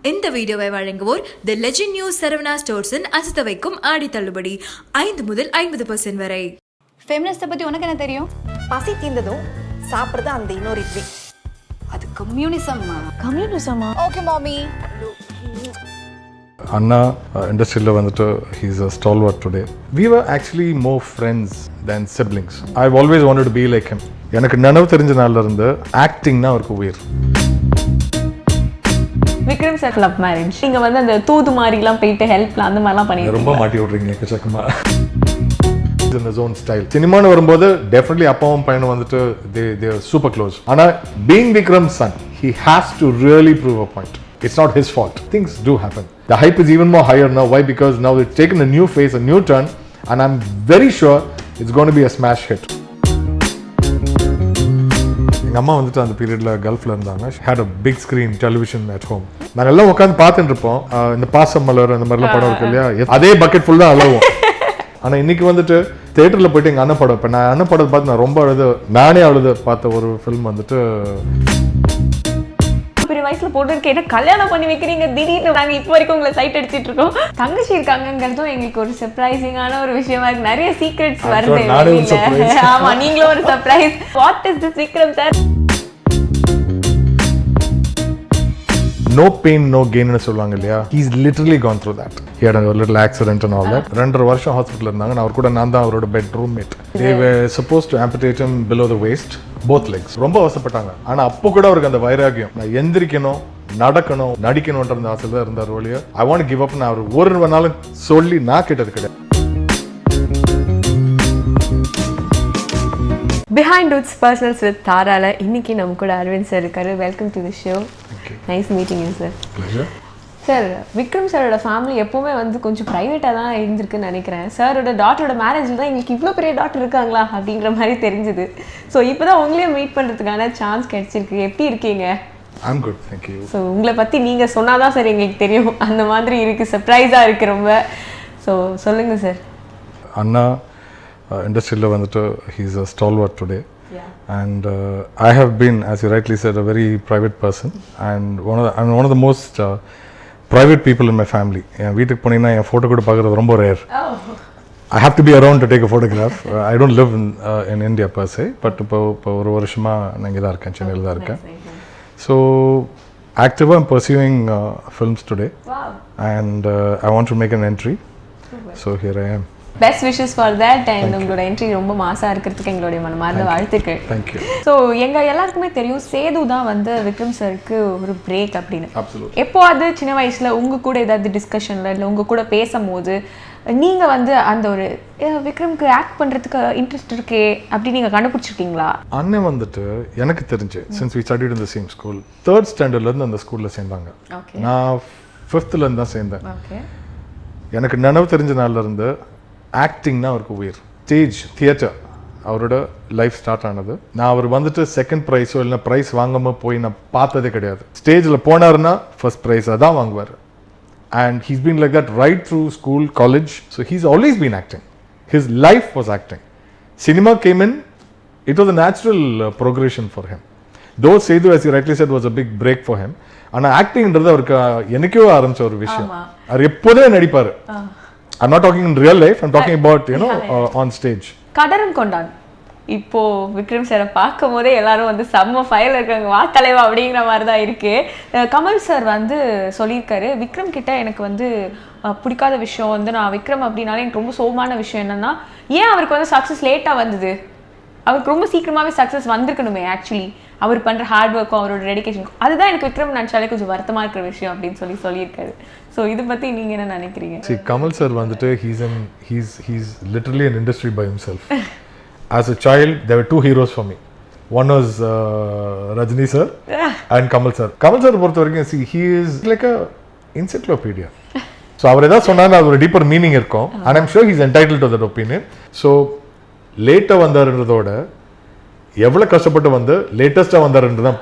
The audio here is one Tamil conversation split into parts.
இந்த வீடியோவை வழங்குவோர் தி லெஜெண்ட் நியூஸ் சரவணா ஸ்டோர்ஸின் அசத்த வைக்கும் ஆடி தள்ளுபடி 5 முதல் 50% வரை. ஃபெமினிஸ்ட்டை பற்றி உனக்கு என்ன தெரியும்? பசி தீர்ந்ததும் சாப்பிட்றது அந்த இன்னொரு இட்லி. அது கம்யூனிசமா? ஓகே மாமி. Anna industry வந்துட்டு he's a stalwart today. We were actually more friends than siblings. I've always wanted to be like him. எனக்கு நினைவு தெரிஞ்ச நாள்ல இருந்து ஆக்டிங்னா அவருக்கு உயிர். விக்ரம் சார் லவ் மேரேஜ் நீங்க வந்து அந்த தூது மாதிரிலாம் போயிட்டு ஹெல்ப்லாம் அந்த மாதிரிலாம் பண்ணி ரொம்ப மாட்டி விடுறீங்க எக்கச்சக்கமா. in the zone style. சினிமான்னு வரும்போது definitely அப்பாவும் பையனும் வந்துட்டு they are super close. ஆனா being Vikram's son, he has to really prove a point. It's not his fault. Things do happen. The hype is even more higher now. Why? Because now it's taken a new face, a new turn, and I'm very sure it's going to be a smash hit. எங்கள் அம்மா வந்துட்டு அந்த பீரியடில் கல்ஃபில் இருந்தாங்க. had a big screen television at home. நாங்கள் எல்லாம் உட்காந்து பார்த்துட்டு இருப்போம். இந்த பாசம் மலர் அந்த மாதிரிலாம் படம் இருக்கு இல்லையா, அதே பக்கெட் ஃபுல் தான் அழுவோம். ஆனால் இன்னைக்கு வந்துட்டு தேட்டரில் போயிட்டு எங்கள் அண்ணன் படம், இப்போ நான் அண்ணன் படத்தை பார்த்து நான் ரொம்ப நானே பார்த்த ஒரு ஃபிலிம் வந்துட்டு பெரிய வயசுல போட்டு என்ன கல்யாணம் பண்ணி வைக்கிறீங்க திடீர்னு நாங்க இப்போ வரைக்கும் உங்களை சைட் அடிச்சிட்டு இருக்கோம். தங்கச்சி இருக்காங்கிறதும் எங்களுக்கு ஒரு சர்ப்ரைசிங்கான ஒரு விஷயமா இருக்கு. நிறைய சீக்ரெட்ஸ் வருது. ஆமா, நீங்களும் ஒரு surprise. What is this Vikram sir? no pain no gain னு சொல்லுவாங்க இல்லையா, he's literally gone through that. He had a little accident and all that. 2.5 வருஷம் ஹாஸ்பிட்டல் இருந்தாங்க. நான் அவர் கூட நான் தான் அவரோட bed roommate. they were supposed to amputate him below the waist, both legs. ரொம்ப அவசப்பட்டாங்க. ஆனா அப்போ கூட அவருக்கு அந்த வைராகியம், நான் எந்திரிக்கணும், நடக்கணும், நடிக்கணும்ன்ற அந்த ஆசை தான் இருந்தார் ஒழிய I want to give up ன்னு அவர் ஒரு நாளும் சொல்லி நான் கேட்டது கிடையாது. Behind Roots Personals with தாரால இன்னைக்கு நம்ம கூட அரவிந்த் சார் இருக்காரு. Welcome to the show. Nice meeting you sir. Sir, Vikram சாரோட ஃபேமிலி எப்போவுமே வந்து கொஞ்சம் ப்ரைவேட்டாக தான் இருந்திருக்குன்னு நினைக்கிறேன். சாரோட டாட்டரோட மேரேஜில் தான் எங்களுக்கு இவ்வளோ பெரிய டாக்டர் இருக்காங்களா அப்படிங்கிற மாதிரி தெரிஞ்சுது. ஸோ இப்போ தான் உங்களையும் மீட் பண்ணுறதுக்கான சான்ஸ் கிடைச்சிருக்கு. எப்படி இருக்கீங்க? I'm good, thank you. So உங்களை பற்றி நீங்கள் சொன்னாதான் சார் எங்களுக்கு தெரியும். அந்த மாதிரி இருக்குது, சர்ப்ரைஸாக இருக்குது ரொம்ப. ஸோ சொல்லுங்கள் சார். அண்ணா இண்டஸ்ட்ரியில் வந்துட்டு he's a stalwart today. And I have been, as you rightly said, a very private person, and I'm one of the most private people in my family. என் வீட்டுக்கு போனீங்கன்னா என் ஃபோட்டோ கூட பார்க்குறது ரொம்ப rare. I have to be around to take a photograph. I don't live in India per se, but இப்போ ஒரு வருஷமாக நான் இங்கே தான் இருக்கேன், சென்னையில் தான் இருக்கேன். So actively I'm pursuing films today. Wow. And I want to make an entry. So here I am. Best wishes for that. And உங்களோட என்ட்ரி ரொம்ப மாசாக இருக்கிறதுக்கு எங்களுடைய மனமார்ந்த வாழ்த்துக்கள். தேங்க்யூ. ஸோ எங்கள் எல்லாருக்குமே தெரியும் சேது தான் வந்து விக்ரம் சாருக்கு ஒரு பிரேக் அப்படின்னு. எப்போ அது சின்ன வயசில் உங்கள் கூட ஏதாவது டிஸ்கஷனில் இல்லை உங்கள் கூட பேசும்போது நீங்கள் வந்து அந்த ஒரு விக்ரம்க்கு ஆக்ட் பண்ணுறதுக்கு இன்ட்ரெஸ்ட் இருக்கே அப்படி நீங்கள் கண்டுபிடிச்சிருக்கீங்களா? அண்ணன் வந்துட்டு எனக்கு தெரிஞ்சு since we studied in the same school, 3rd ஸ்டாண்டர்ட்லேருந்து அந்த ஸ்கூலில் சேர்ந்தாங்க. நான் 5thலேருந்து தான் சேர்ந்தேன். எனக்கு நினைவு தெரிஞ்ச நாள்ல இருந்து ஆக்டிங்னா அவருக்கு உயிர். ஸ்டேஜ் தியேட்டர் அவரோட லைஃப் ஸ்டார்ட் ஆனது. நான் அவர் வந்துட்டு செகண்ட் ப்ரைஸோ இல்லை ப்ரைஸ் வாங்காமல் போய் நான் பார்த்ததே கிடையாது. ஸ்டேஜில் போனாருன்னா ஃபர்ஸ்ட் ப்ரைஸாக தான் வாங்குவார். And he's been like that right through school, college. So he's always been acting. His life was acting. Cinema game in, it was a natural progression for him. தோ Setu, as you rightly said, was a big break for him. ஆனால் ஆக்டிங்ன்றது அவருக்கு எனக்கே ஆரம்பிச்ச ஒரு விஷயம். அவர் எப்போதே நடிப்பார். I'm not talking in real life, I'm talking about, you know, on stage. Kadaram கொண்டான் இப்போ விக்ரம் சாரை பார்க்கும் போதே எல்லாரும் வந்து செம்ம ஃபயல் இருக்காங்க, வா தலைவா அப்படிங்கிற மாதிரி தான் இருக்கு. கமல் சார் வந்து சொல்லியிருக்காரு, விக்ரம் கிட்ட எனக்கு வந்து பிடிக்காத விஷயம் வந்து நான் விக்ரம் அப்படின்னாலே எனக்கு ரொம்ப சோகமான விஷயம் என்னன்னா, ஏன் அவருக்கு வந்து சக்ஸஸ் லேட்டாக வந்தது, அவருக்கு ரொம்ப சீக்கிரமாகவே சக்ஸஸ் வந்திருக்கணுமே. ஆக்சுவலி அவர் பண்ணுற ஹார்ட் ஒர்க்கும் அவரோட டெடிகேஷனுக்கும் அதுதான் எனக்கு விக்ரம் நினச்சாலே கொஞ்சம் வருத்தமாக இருக்கிற விஷயம் அப்படின்னு சொல்லியிருக்காரு. ஸோ இதை பற்றி நீங்கள் என்ன நினைக்கிறீங்க? See, கமல் சார் வந்துட்டு he's literally an industry by himself. As a child, there were 2 heroes for me. One was Rajni sir and Kamal sir. Kamal sir பொறுத்த வரைக்கும் see, he is like a encyclopedia. So அவர் ஏதாவது சொன்னாலும் அது ஒரு டீப்பர் மீனிங் இருக்கும். And I'm sure he's entitled to that opinion. So லேட்டாக வந்தாருன்றதோட எவ்வளவு கஷ்டப்பட்டு வந்து லேட்டஸ்டா வந்தாருன்றது தான்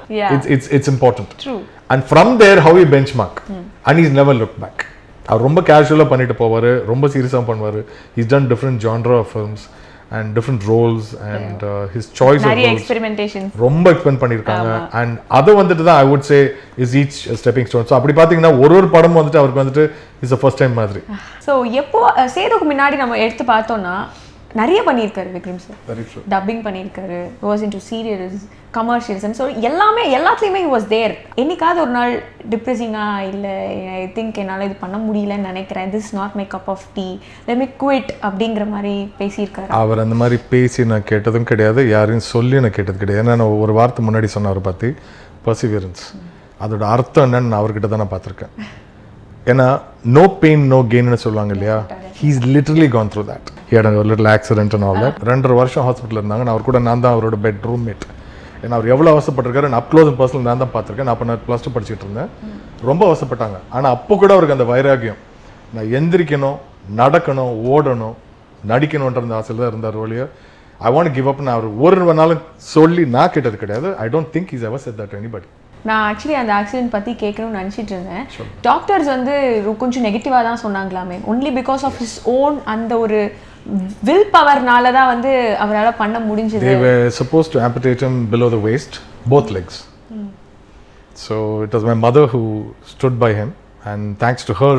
it's important. True. And from there how he benchmark and he's never looked back. அவர் ரொம்ப கேஷுவலாக பண்ணிட்டு போவார், ரொம்ப சீரியஸாக பண்ணுவார். He's done different genre of films and different roles and his choice of நிறைய roles எக்ஸ்பெரிமெண்டேஷன் ரொம்ப எக்ஸ்பெண்ட் பண்ணியிருக்காங்க. அண்ட் அதை வந்துட்டு தான் I would say is each stepping stone. So அப்படி பார்த்தீங்கன்னா ஒரு படம் வந்துட்டு அவருக்கு வந்துட்டு இஸ் அ ஃபர்ஸ்ட் டைம் மாதிரி. ஸோ எப்போ சேதுக்கு முன்னாடி நம்ம எடுத்து பார்த்தோம்னா நிறைய பண்ணியிருக்காரு Vikram sir. Very true. Dubbing பண்ணியிருக்காரு, was into serials, commercials, so எல்லாத்துலேயுமே ஹி வாஸ் தேர். என்னைக்காவது ஒரு நாள் டிப்ரெசிங்காக இல்லை ஐ திங்க் என்னால் இது பண்ண முடியலன்னு நினைக்கிறேன், this not my cup of tea, let me quit அப்படிங்கிற மாதிரி பேசியிருக்காரு? அவர் அந்த மாதிரி பேசி நான் கேட்டதும் கிடையாது, யாரையும் சொல்லி நான் கேட்டது கிடையாது. ஏன்னா நான் ஒரு வாரத்துக்கு முன்னாடி சொன்ன அவரை பற்றி பர்சிவியரன்ஸ், அதோட அர்த்தம் என்னன்னு நான் அவர்கிட்ட தான் நான் பார்த்துருக்கேன். ஏன்னா நோ பெயின் நோ கெயின்னு சொல்லுவாங்க இல்லையா, he's literally gone through that. He had a little accident and all that. 2.5 வருஷம் ஹாஸ்பிட்டல் இருந்தாங்க. நான் அவர் கூட நான் தான் அவரோட பெட் ரூம்மேட். ஏன்னா அவர் எவ்வளோ அவசப்பட்டிருக்காரு நான் அப்க்ளோஸ் அண்ட் பர்சனல் நான் தான் பார்த்துருக்கேன். நான் அப்போ நான் +2 படிச்சுட்டு இருந்தேன். ரொம்ப அவசப்பட்டாங்க. ஆனால் அப்போ கூட அவருக்கு அந்த வைராகியம், நான் எந்திரிக்கணும், நடக்கணும், ஓடணும், நடிக்கணுன்ற அந்த ஆசையில் தான் இருந்தார் ஒழிய ஐ வாண்ட் கிவ் அப் நான் அவர் ஒரு நாளும் சொல்லி நான் கேட்டது கிடையாது. I don't think is ever said that to anybody. நான் ஆக்சுவலி அந்த ஆக்சிடென்ட் பற்றி கேட்கணும்னு நினச்சிட்டு இருந்தேன். டாக்டர்ஸ் வந்து கொஞ்சம் நெகட்டிவாக தான் சொன்னாங்களாமே, only because of his own அந்த ஒரு வில் பவர்னால தான் வந்து அவரால் பண்ண முடிஞ்சது. They were supposed to amputate him below the waist, both legs. So it was my mother who stood by him, and thanks to her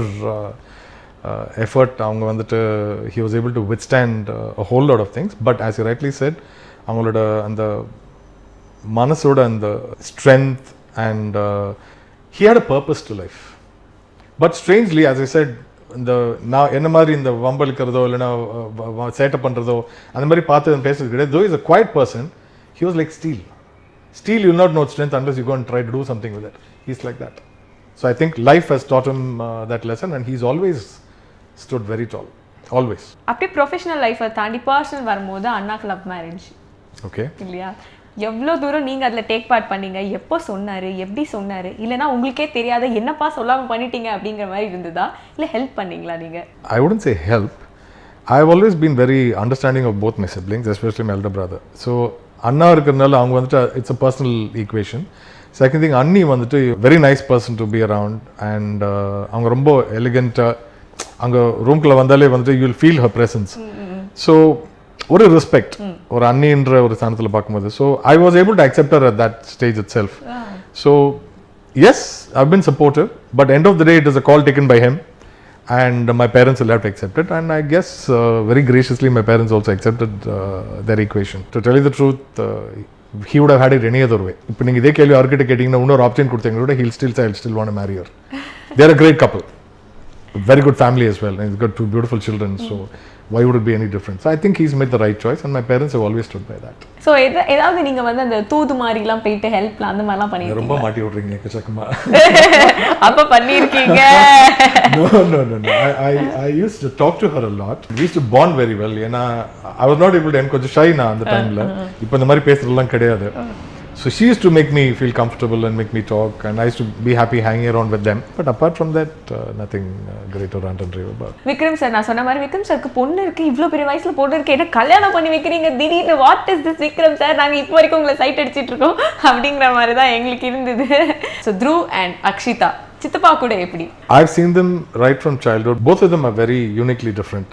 effort, அவங்க வந்துட்டு he was able to withstand a whole lot of things. But as you rightly said, அவங்களோட அந்த மனசோட அந்த strength and he had a purpose to life. But strangely, as I said, இந்த நான் என்ன மாதிரி இந்த வம்பளிக்கிறதோ இல்லைன்னா சேட்டப் பண்ணுறதோ அந்த மாதிரி பார்த்து பேசுறது கிடையாது. Though he's a quiet person, he was like steel. Steel, you'll not know strength unless you go and try to do something with it. He's like that. So I think life has taught him that lesson, and he's always stood very tall. Always. அப்படியே ப்ரொஃபஷனல் லைஃப்பை தாண்டி பர்சனல் வரும்போது அண்ணாக்கு லவ் மேரேஜ். ஓகே இல்லையா? எவ்வளோ தூரம் நீங்கள் அதில் டேக் பார்ட் பண்ணீங்க, எப்போ சொன்னார், எப்படி சொன்னார், இல்லைனா உங்களுக்கே தெரியாத என்னப்பா சொல்லாமல் பண்ணிட்டீங்க அப்படிங்கிற மாதிரி இருந்ததா, இல்லை ஹெல்ப் பண்ணீங்களா நீங்கள்? I wouldn't say help. I've always been very understanding of both my siblings, especially my elder brother. So அண்ணா இருக்கிறதுனால அவங்க வந்துட்டு it's a personal equation. Second thing, அண்ணி வந்துட்டு very nice person to be around, and அவங்க ரொம்ப எலிகெண்ட்டாக அங்கே ரூம்குள்ளே வந்தாலே வந்துட்டு you will feel her presence. So ஒரு ரெஸ்பெக்ட் ஒரு அண்ணின்ற ஒரு ஸ்தானத்தில் பார்க்கும்போது, so I was able to accept her at that stage itself. So yes, I've been supportive, but end of the day it is a call taken by him, and my parents will have to accept it, and I guess very graciously my parents also accepted their equation. To tell you the truth, he would have had it any other way. இப்போ நீங்கள் இதே கேள்வி அவர்கிட்ட கேட்டிங்கன்னா இன்னொரு ஆப்ஷன் கொடுத்தீங்க கூட he'll still want to marry her. They are a great couple, very good family as well, and he's got 2 beautiful children. So why would it be any different? So I think he's made the right choice, and my parents have always stood by that. So ஏதாவது நீங்கள் வந்து அந்த தூது மாதிரிலாம் போயிட்டு ஹெல்ப்லாம் அந்த மாதிரிலாம் பண்ணிருக்கீங்க? ரொம்ப மாட்டி விட்றீங்க எக்கச்சக்கமா. அப்போ பண்ணியிருக்கீங்க? No. I used to talk to her a lot. We used to bond very well. ஏன்னா I was not able to, கொஞ்சம் ஷை நான் அந்த டைமில். இப்போ இந்த மாதிரி பேசுறதுலாம் கிடையாது. So she used to make me feel comfortable and make me talk, and I used to be happy hanging around with them. But apart from that, nothing great or rant and rave about. Vikram sir, நான் சொன்ன மாதிரி விக்ரம் சாருக்கு பொண்ணு இருக்கு, இவ்வளோ பெரிய வயசுல பொண்ணு இருக்கு, என்ன கல்யாணம் பண்ணி வைக்கிறீங்க திடீர்னு, what is this Vikram sir, நாங்கள் இப்போ வரைக்கும் உங்களை சைட் அடிச்சிட்டு இருக்கோம் அப்படிங்கிற மாதிரி தான் எங்களுக்கு இருந்தது. ஸோ த்ரூ அண்ட் அக்ஷிதா, சித்தப்பா கூட எப்படி? I've seen them right from childhood. Both of them are very uniquely different.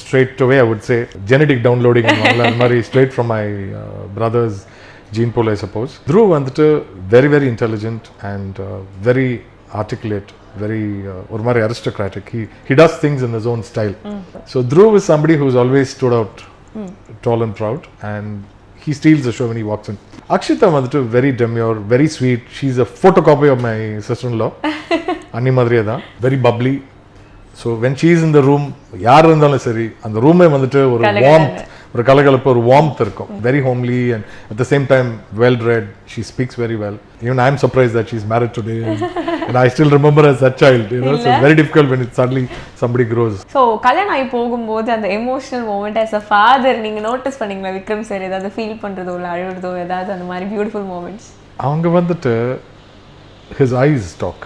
Straight away, I would say, genetic downloading and all that, straight from my brothers. Gene pool, I suppose. Dhruv வந்துட்டு very very intelligent and very articulate, very ஒரு மாதிரி aristocratic. He does things in his own style. So Dhruv is somebody who's always stood out tall and proud, and he steals the show when he walks in. Akshita வந்துட்டு very demure, very sweet. She's a photocopy of my sister-in-law. அண்ணி மாதிரியே தான், very bubbly. So when she is in the room, யார் இருந்தாலும் சரி அந்த ரூமே வந்துட்டு ஒரு warmth, ஒரு கலகலப்பு, ஒரு warmth இருக்கும். Very homely, and at the same time well read. She speaks very well. Even I am surprised that she's married today, and I still remember as that child, you know. So it's very difficult when it suddenly somebody grows. So கல்யாணம் ஆகி போகும்போது அந்த emotional moment as a father நீங்க நோட்டீஸ் பண்ணீங்களா விக்ரம் சார்? ஏதாவது ஃபீல் பண்றதோ இல்லை அழுறதோ ஏதாவது அந்த மாதிரி பியூட்டிஃபுல் மூமெண்ட்ஸ்? அவங்க வந்துட்டு his eyes talk.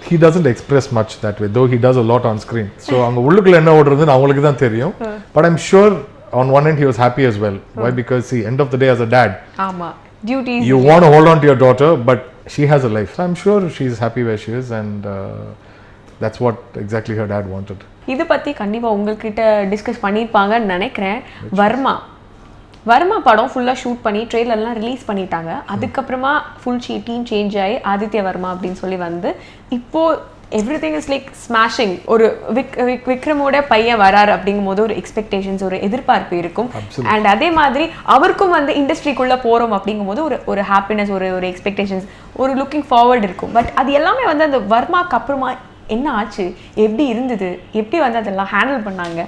He doesn't express much that way, though he does a lot on screen. So அவங்க உள்ளுக்குள்ள என்ன ஓடுறதுன்னு அவங்களுக்கு தான் தெரியும். But I'm sure on one end he was happy as well. Why? Because see, end of the day as a dad, duties, you want to hold on to your daughter, but she has a life. So I'm sure she's happy where she is, and that's what exactly her dad wanted. இது பற்றி கண்டிப்பாக உங்கள்கிட்ட டிஸ்கஸ் பண்ணியிருப்பாங்கன்னு நினைக்கிறேன். வர்மா படம் ஃபுல்லாக ஷூட் பண்ணி ட்ரெய்லர்லாம் ரிலீஸ் பண்ணிட்டாங்க. அதுக்கப்புறமா ஃபுல் டீம் சேஞ்ச் ஆகி ஆதித்ய வர்மா அப்படின்னு சொல்லி வந்து இப்போது எவ்ரிதிங் இஸ் லைக் ஸ்மாஷிங். ஒரு விக்ரமோட பையன் வராரு அப்படிங்கும் போது ஒரு எக்ஸ்பெக்டேஷன்ஸ், ஒரு எதிர்பார்ப்பு இருக்கும். அண்ட் அதே மாதிரி அவருக்கும் வந்து இண்டஸ்ட்ரிக்குள்ளே போகிறோம் அப்படிங்கும் போது ஒரு ஹாப்பினஸ், ஒரு எக்ஸ்பெக்டேஷன்ஸ், ஒரு லுக்கிங் ஃபார்வர்ட் இருக்கும். பட் அது எல்லாமே வந்து அந்த வர்மாக்கு அப்புறமா என்ன ஆச்சு, எப்படி இருந்தது, எப்படி வந்து அதெல்லாம் ஹேண்டில் பண்ணாங்க?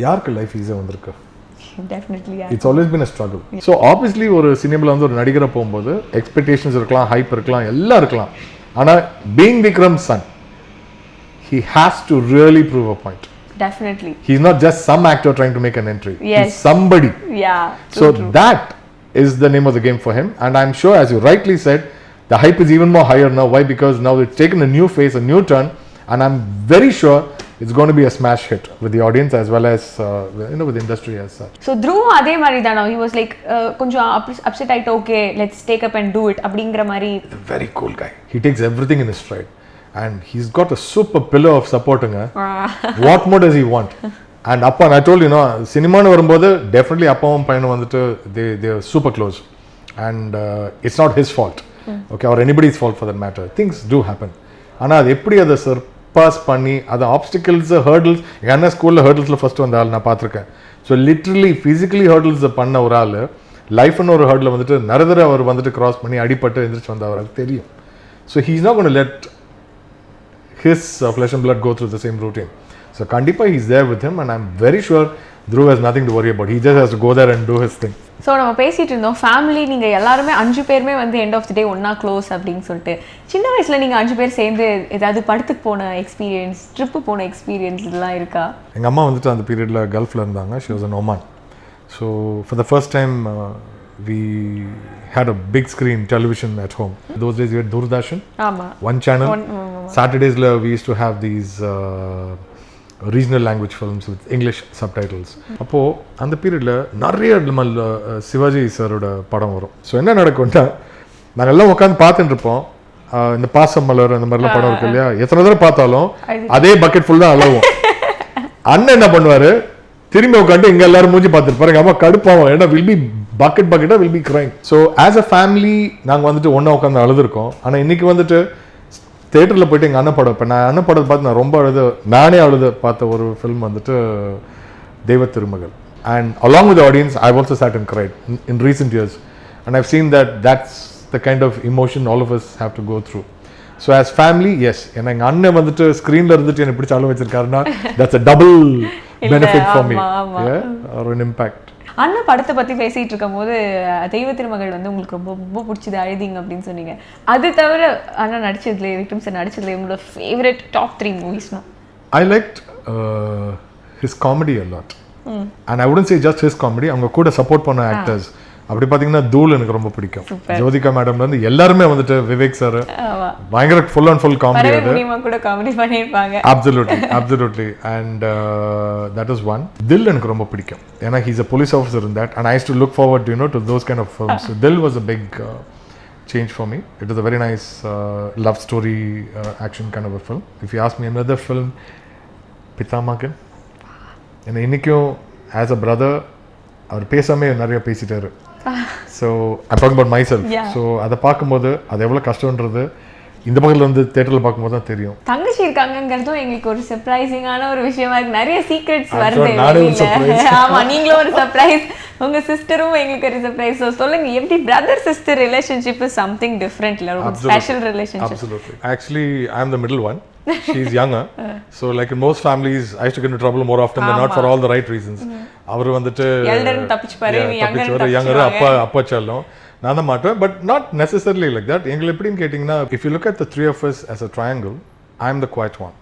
யாருக்கு லைஃப் ஈஸியாக வந்திருக்கு? Definitely, yeah. It's always been a struggle. So obviously ஒரு சினிமால வந்து ஒரு நடிகரை போகும்போது எக்ஸ்பெக்டேஷன்ஸ் இருக்கலாம், ஹைப் இருக்கலாம், எல்லாம் இருக்கலாம். ஆனால் being Vikram's son, he has to really prove a point. Definitely. He's not just some actor trying to make an entry. Yes. He's somebody. Yeah. So that is the name of the game for him. And I'm sure, as you rightly said, the hype is even more higher now. Why? Because now it's taken a new face, a new turn. And I'm very sure it's going to be a smash hit with the audience as well as with the industry as such. So Dhruv அதே மாதிரி தானோ, he was like கொஞ்சம் upset ஆயிட்டு, okay let's take up and do it அப்படிங்கிற மாதிரி. A very cool guy. He takes everything in his stride and he's got a super pillar of supporting her. What more does he want? And appa, I told you, சினிமான்னு வரும்போது definitely அப்பாவும் பையனும் வந்துட்டு they are super close and it's not his fault, okay, or anybody's fault for that matter. Things do happen. ஆனால் அது எப்படி அதை பாஸ் பண்ணி அது ஆப்ஸ்டிக்கல்ஸ், ஹர்டில்ஸ், என்ன ஸ்கூலில் ஹர்டில்ஸில் ஃபஸ்ட்டு வந்த ஆள் நான் பார்த்துருக்கேன். ஸோ லிட்ரலி ஃபிசிக்கலி ஹர்டில்ஸ் பண்ண ஒரு ஆள் லைஃப்னு ஒரு ஹர்டில் வந்துட்டு நிறைய அவர் வந்துட்டு கிராஸ் பண்ணி அடிப்பட்டு எந்திரிச்சு வந்த அவருக்கு தெரியும். So he is not going to let his flesh and blood go through the same routine. So கண்டிப்பாக he is there with him and I am very sure Dhruv has nothing to worry about. He just has to go there and do his thing. So நம்ம பேசிகிட்டு இருந்தோம் ஃபேமிலி, நீங்கள் எல்லாருமே 5 பேருமே வந்து எண்ட் ஆஃப் தி டே ஒன்றா க்ளோஸ் அப்படின்னு சொல்லிட்டு. சின்ன வயசில் நீங்கள் 5 பேர் சேர்ந்து ஏதாவது படத்துக்கு போன எக்ஸ்பீரியன்ஸ், ட்ரிப்பு போன எக்ஸ்பீரியன்ஸ் இதெல்லாம் இருக்கா? எங்கள் அம்மா வந்துட்டு அந்த பீரியடில் கல்ஃபில் இருந்தாங்க. She was in Oman. So for the first time we had a big screen television at home. Those days we had Doordarshan, one channel. Saturdays we used to have these regional language films with English subtitles. அப்போ அந்த பீரியட்ல நிறைய சிவாஜி சாரோட படம் வரும். ஸோ என்ன நடக்கும்னா நாங்கள் எல்லாம் உட்காந்து பார்த்துட்டு இருப்போம். இந்த பாசம் மலர் அந்த மாதிரிலாம் படம் இருக்கு இல்லையா, எத்தனை தடவை பார்த்தாலும் அதே பக்கெட் ஃபுல் தான் அழகும். அண்ணன் என்ன பண்ணுவாரு, திரும்பி உட்காந்து இங்க எல்லாரும் மூஞ்சி பார்த்துருப்பாரு. எங்கள் அம்மா கடுப்பாகும், ஏன்னா வில் பி பக்கெட்டா will be crying. So as a family நாங்கள் வந்துட்டு ஒன்றா உட்காந்து அழுதுருக்கோம். ஆனால் இன்னைக்கு வந்துட்டு தேட்டரில் போயிட்டு எங்கள் அண்ணன் படம், இப்போ நான் அண்ணன் படத்தை பார்த்து நான் ரொம்ப நானே பார்த்த ஒரு ஃபில்ம் வந்துட்டு தெய்வ திருமகள். And along with audience I also sat and cried in recent years and I've seen that's the kind of emotion all of us have to go through. So as family, yes, ஏன்னா எங்கள் அண்ணன் வந்துட்டு ஸ்க்ரீனில் இருந்துட்டு என்னை பிடிச்ச அளவு வச்சிருக்காருன்னா that's a double benefit for me, or an impact. அண்ணன் படத்தை பற்றி பேசிகிட்டு இருக்கும் போது தெய்வ திருமகள் வந்து உங்களுக்கு ரொம்ப ரொம்ப பிடிச்சது, அழுதிங்க அப்படின்னு சொன்னீங்க. அது தவிர அண்ணன் நடிச்சதுலேயே, விக்ரம் சார் நடிச்சதுலேயே உங்களோட favourite top 3 மூவிஸ்னா? I liked his comedy a lot. And I wouldn't say just his comedy, அவங்க கூட சப்போர்ட் பண்ண ஆக்டர்ஸ். அப்படி பார்த்தீங்கன்னா தூள் எனக்கு ரொம்ப பிடிக்கும். ஜோதிகா மேடம்ல இருந்து எல்லாருமே வந்துட்டு, விவேக் சார் பயங்கர ஃபுல் அண்ட் ஃபுல் காமெடி. கூட காமெடி பண்ணியிருப்பாங்க. Absolutely. And that is one. Dil எனக்கு ரொம்ப பிடிக்கும், ஏன்னா he's a police officer in that and I used to look forward to those kind of films. So Dil was a big change for me. It was a very nice love story action kind of a film. If you ask me another film, Pitamagan. ஏன்னா இன்னைக்கும் as a brother அவர் பேசாமே நிறைய பேசிட்டாரு. So I'm talking about myself. So அதை பார்க்கும்போது அது எவ்வளோ கஷ்டம்ன்றது இந்த பக்கத்தில் வந்து தேட்டரில் பார்க்கும்போது தான் தெரியும். தங்கச்சி இருக்காங்கிறதும் எங்களுக்கு ஒரு சர்ப்ரைசிங்கான ஒரு விஷயமா இருக்கு. நிறைய சீக்ரெட்ஸ் வருது. ஆமா, நீங்களும் ஒரு சர்ப்ரைஸ், உங்க சிஸ்டரும் எங்களுக்கு ஒரு சர்ப்ரைஸ். ஸோ சொல்லுங்க, எப்படி brother sister relationship is something different, இல்லை ஒரு special relationship? Absolutely. Actually, I am the middle one. She's younger. So like in most families, I used to get into trouble more often than not for all the right reasons. அவர் வந்துட்டு எல்டர்னு தப்பிச்சுப்பாரு, நீ யங்கர் அப்பா செல்லும், நான் தான் மாட்டேன். But not necessarily like that. எங்களை எப்படின்னு கேட்டிங்கன்னா, if you look at the 3 of us as a triangle, I am the quiet one.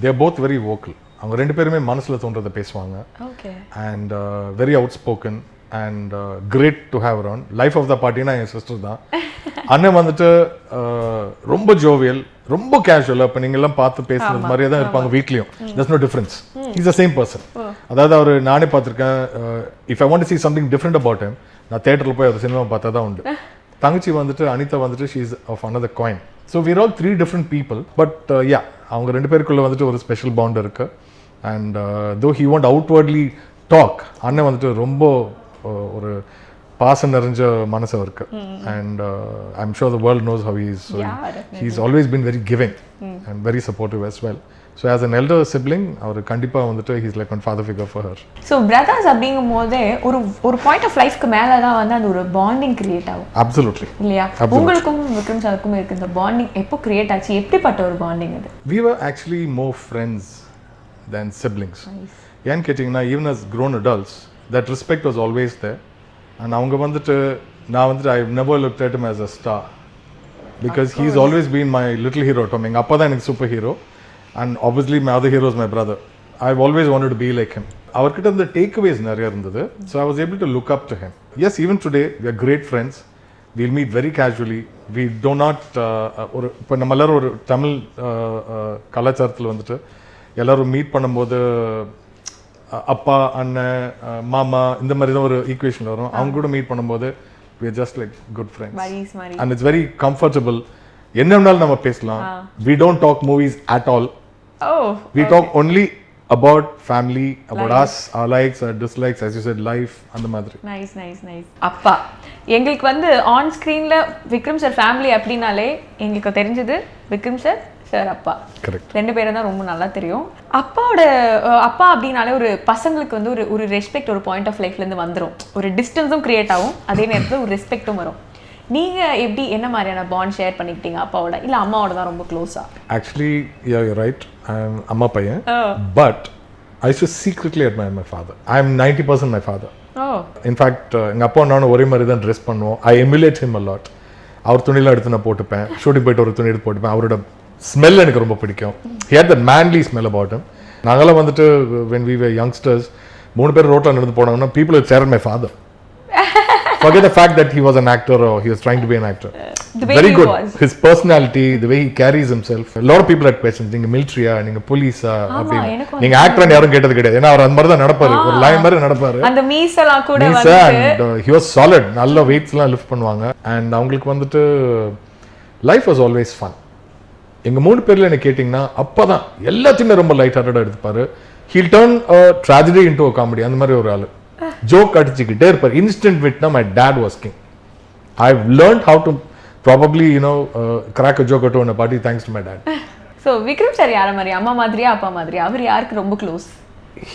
They are both very vocal. அவங்க 2 பேருமே மனசில் தோன்றதை பேசுவாங்க. And very outspoken and great to have around. Life of the partyனா என் சிஸ்டர் தான். அண்ணன் வந்துட்டு ரொம்ப ஜோவியல், ரொம்ப கேஷுவல். அப்போ நீங்கள்லாம் பார்த்து பேசுறது மாதிரியே தான் இருப்பாங்க வீட்லேயும். there's no difference. he's the same person. அதாவது அவர் நானே பார்த்துருக்கேன். if I want to see something different about him, நான் தேட்டரில் போய் அவர் சினிமா பார்த்தா தான் உண்டு. தங்கச்சி வந்துட்டு அனிதா வந்துட்டு she is of another coin. So we're all 3 different people. But yeah, அவங்க 2 பேருக்குள்ள வந்துட்டு ஒரு ஸ்பெஷல் பாண்ட் இருக்கு. and though he won't outwardly talk, அண்ணன் வந்துட்டு ரொம்ப ஒரு பாசம் நிறைஞ்ச மனசு இருக்கு. And I'm sure the world knows how he is. So he's always been very giving and very supportive as well. So as an elder sibling, அவர் கண்டிப்பா வந்துட்டு he's like one father figure for her. So brothers அப்படிங்கும் போதே ஒரு பாயிண்ட் ஆஃப் லைஃப்க்கு மேல தான் வந்து அந்த ஒரு பாண்டிங் கிரியேட் ஆகும். Absolutely. இல்லையா? உங்களுக்கும் விக்ரம் சாருக்கும் இருக்கு இந்த பாண்டிங் எப்போ கிரியேட் ஆச்சு? எப்படிப்பட்ட ஒரு பாண்டிங் அது? We were actually more friends than siblings. ஏன்னு கேட்டிங்கன்னா even as grown adults, that respect was always there. And அவங்க வந்துட்டு நான் வந்துட்டு I've never looked at him as a star because he's always been my little hero to me. எங்க அப்பா தான் எனக்கு super hero. And obviously my other hero is my brother. I've always wanted to be like him. அவர்கிட்ட இருந்த takeaways நிறைய இருந்தது. So I was able to look up to him. Yes, even today we are great friends. We'll meet very casually. We do not ஒரு இப்போ நம்ம எல்லாரும் ஒரு தமிழ் கலாச்சாரத்தில் வந்துட்டு எல்லாரும் மீட் பண்ணும்போது அப்பா அண்ணன் மாமா இந்த மாதிரி தான் ஒரு ஈக்குவேஷன் வரும். அவங்க கூட மீட் பண்ணும்போது we are just like good friends. And it's very comfortable. என்ன வேணாலும் நம்ம பேசலாம். We don't talk movies at all. We talk only about family, about us, our likes, our dislikes, as you said, life and the மாதிரி. Nice. அப்பா எங்களுக்கு வந்து ஆன் ஸ்கிரீன்ல விக்ரம் சார் ஃபேமிலி அப்படினாலே எங்களுக்கு தெரிஞ்சது விக்ரம் சார் அப்பா. கரெக்ட். ரெண்டு பேரும் தான் ரொம்ப நல்லா தெரியும். அப்பா அப்படினாலே ஒரு பசங்களுக்கு வந்து ஒரு ரெஸ்பெக்ட் ஒரு பாயிண்ட் ஆஃப் லைஃப்ல இருந்து வந்துரும். ஒரு டிஸ்டன்ஸும் கிரியேட் ஆகும். அதே நேரத்தில் ஒரு ரெஸ்பெக்ட்டும் வரும். நீங்க எப்படி என்ன மாதிரியான பாண்ட் ஷேர் பண்ணிக்கிட்டீங்க அப்பாவோட இல்ல அம்மாவோட தான் ரொம்ப க்ளோஸா? Actually, yeah, you're right. I'm அம்மா பையன். But I used to secretly admire my father. I'm 90% my father. In fact, எங்க அப்பா நானும் ஒரே மாதிரி தான் ட்ரெஸ் பண்ணுவோம். I emulate him a lot. அவர் துணிலாம் எடுத்து நான் போட்டுப்பேன். ஷூட்டிங் போயிட்டு ஒரு துணி எடுத்து போட்டுப்பேன். அவரோட ஸ்மெல் எனக்கு ரொம்ப பிடிக்கும். He had that manly smell about him. நாங்களாம் வந்துட்டு when we were youngsters, 3 பேர் ரோட்ல நடந்து போனாங்கன்னா people would stare at my father. Forget the fact that he was an actor or he was trying to be an actor. Very good. His personality, the way he carries himself. A lot of people had questions. நீங்க மிலிட்டரியா, நீங்க போலீஸா அப்படின்னு. நீங்க ஆக்டர்னு யாரும் கேட்டது கிடையாது. ஏன்னா அவர் அந்த மாதிரி தான் நடப்பாரு. ஒரு லைன் மாதிரி நடப்பாரு. அந்த மீசலாம் கூட வந்து and he was solid. நல்ல வெயிட்ஸ்லாம் லிஃப்ட் பண்ணுவாங்க. And அவங்களுக்கு வந்துட்டு life was always fun. எங்க 3 பேர்ல என்ன கேட்டிங்கன்னா அப்பதான் எல்லாத்தையுமே ரொம்ப light ஹார்ட்டடா எடுத்துப்பாரு. He'll turn a tragedy into a comedy. அந்த மாதிரி ஒரு ஆளு. ஜோக் அடிச்சுக்கிட்டே இருப்பார். இன்ஸ்டன்ட் விட்னா my dad was king. I've learned how to probably crack a joke to a party thanks to my dad. So Vikram sir யார மாதிரி அம்மா மாதிரியா அப்பா மாதிரியா அவர் யாருக்கு ரொம்ப close?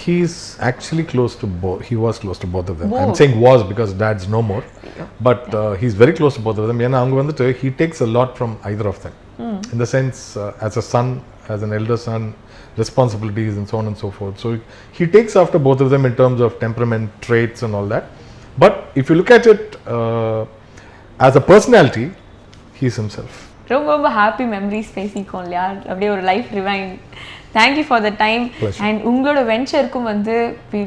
He's actually close to both. He was close to both of them. I'm saying was because dad's no more. But he's very close to both of them. ஏன்னா அவங்க வந்துட்டு he takes a lot from either of them. In the sense as a son, as an elder son, responsibilities and so on and so forth. So he takes after both of them in terms of temperament, traits and all that. But if you look at it as a personality, he's himself. ரொம்ப ஹாப்பி மெமரிஸ் பேசிக்கோம் இல்லையா? அப்படியே ஒரு life rewind. Thank you for the time. And உங்களோட வெஞ்சருக்கும் வந்து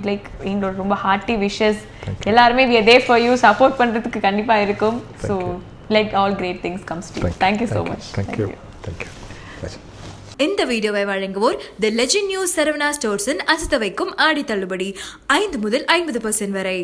லைக் எங்களோட ரொம்ப ஹார்ட்டி விஷஸ். எல்லாருமே we are there for you, support பண்றதுக்கு கண்டிப்பா இருக்கும். So let all great things comes to you. Thank you so much. Thank you. இந்த வீடியோவை வழங்குவோர் தி லெஜெண்ட் நியூஸ் சரவணா ஸ்டோர்ஸின் அசத்த வைக்கும் ஆடி தள்ளுபடி 5 முதல் 50% வரை.